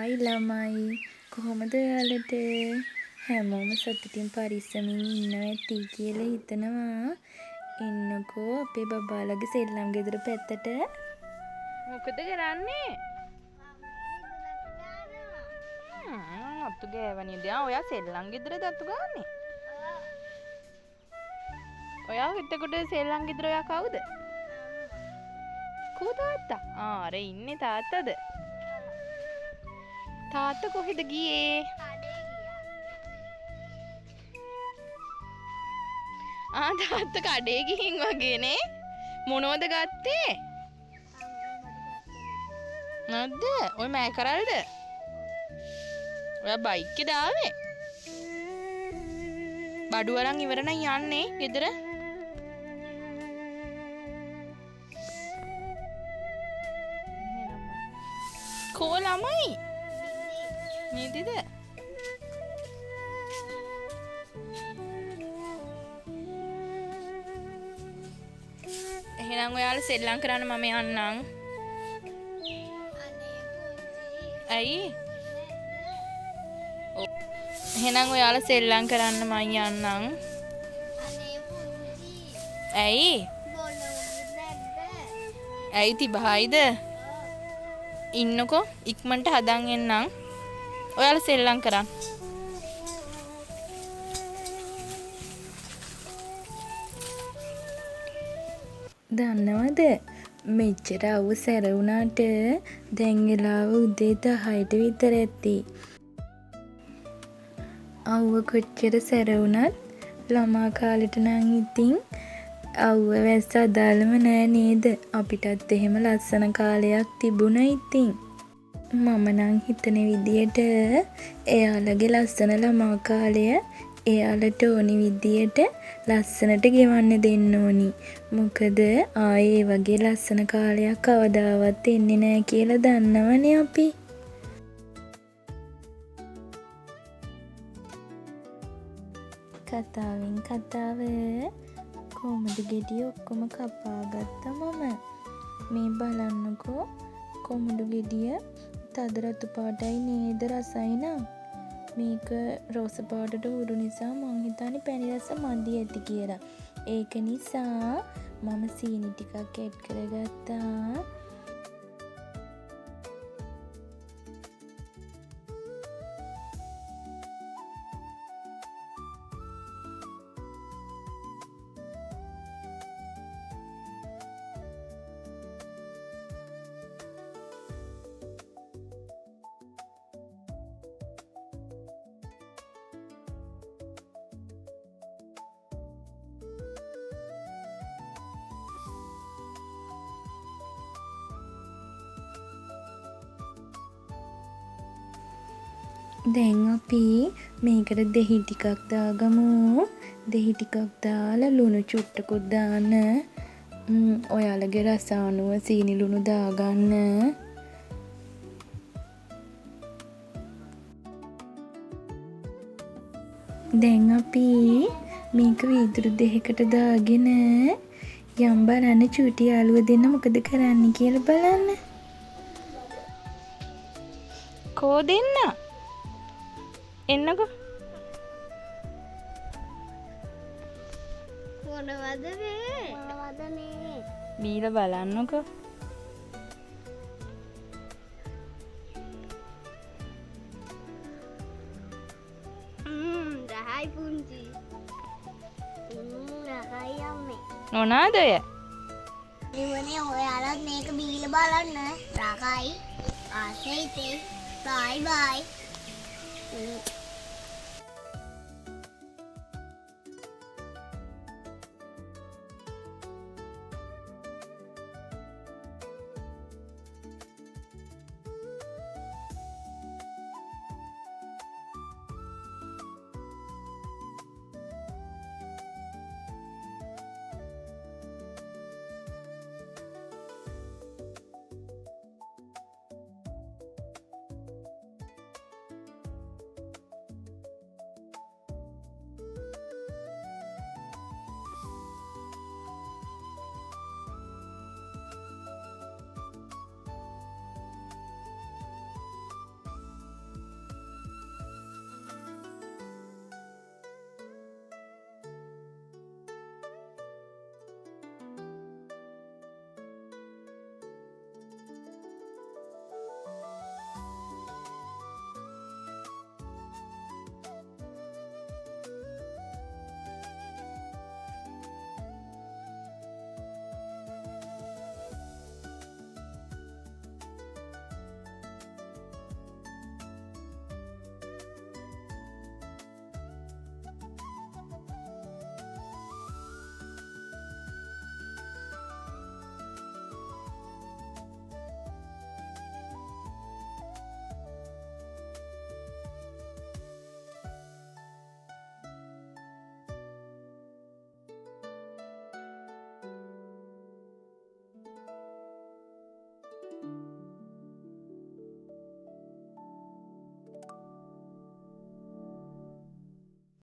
Hi ළමයි කොහොමද ඔයාලට? හැමෝම සතුටින් පරිස්සමින් ඉන්නවා ඇති කියලා හිතනවා. එන්නකෝ අපේ බබාලගේ සෙල්ලම් ගෙදර පැත්තට. මොකද කරන්නේ? අතු ගෑවනේ දැන් ඔයා සෙල්ලම් ගෙදරද අතු ගාන්නේ? ඔයා හිටකොට සෙල්ලම් ගෙදර ඔයා කවුද? කෝ තාත්තා? අර ඉන්නේ තාත්තද? තාත්තා කොහෙද ගියේ? තාත්තා කඩේ ගිහින් වගේනේ. මොනවද ගත්තේ? නැද්ද? ඔය මෑ කරල්ද? ඔයා බයික් එකේ දාවේ? බඩු අරන් ඉවර නම් යන්නේ ගෙදර? කෝ ළමයි? නේදිද? එහෙනම් ඔයාලා සෙල්ලම් කරන්න මම යන්නම්. ඇයි? එහෙනම් ඔයාලා සෙල්ලම් කරන්න මම යන්නම්. ඇයි? ඇයි තිබහයිද? ඉන්නකෝ ඉක්මනට හදන් එන්නම්. ඔයාලා සෙල්ලම් කරන්න. දන්නවද මෙච්චර අවු සැර වුණාට දැන් වෙලාව උදේ 10ට විතර ඇති. අව්ව කොච්චර සැර වුණත් ළමා කාලෙට නම් ඉතින් අව්ව වැස්ස අදාළම නෑ නේද? අපිටත් එහෙම ලස්සන කාලයක් තිබුණා ඉතින්. මම නම් හිතන විදියට එයාලගේ ලස්සන ළමා කාලය එයාලට ඕනි විදියට ලස්සනට ගෙවන්න දෙන්න ඕනි. මොකද ආයේ වගේ ලස්සන කාලයක් කවදාවත් එන්නේ නෑ කියලා දන්නවනේ අපි. කතාවෙන් කතාව කොහොමද ගෙඩිය ඔක්කොම කපාගත්තා මම. මේ බලන්නකෝ කොමුඩු ගෙඩිය තද රතු පාටයි නේද රසයි නම්. මේක රෝස පාටට හුරු නිසා මං හිතන්නේ පැණි රස මදි ඇති කියලා. ඒක නිසා මම සීනි ටිකක් ඇඩ් කරගත්තා. දැන් අපි මේකට දෙහි ටිකක් දාගමු. දෙහි ටිකක් දාලා ලුණු චුට්ටකුත් දාන්න. ඔයාලගේ රස අනුව සීනි ලුණු දාගන්න. දැන් අපි මේක වීදුරු දෙකකට දාගෙන යම් බලන්න චූටි යාළුව දෙන්න මොකද කරන්න කියලා බලන්න. කෝ දෙන්න? එන්නකෝ. මොනවද මේ? බීලා බලන්නකෝ. රහයි පුංචි. රහයි අම්මේ. මොනවාද ඔය? ඉවනේ ඔයාලත් මේක බීලා බලන්න. රහයි. ආසයිතේ. බයි බයි.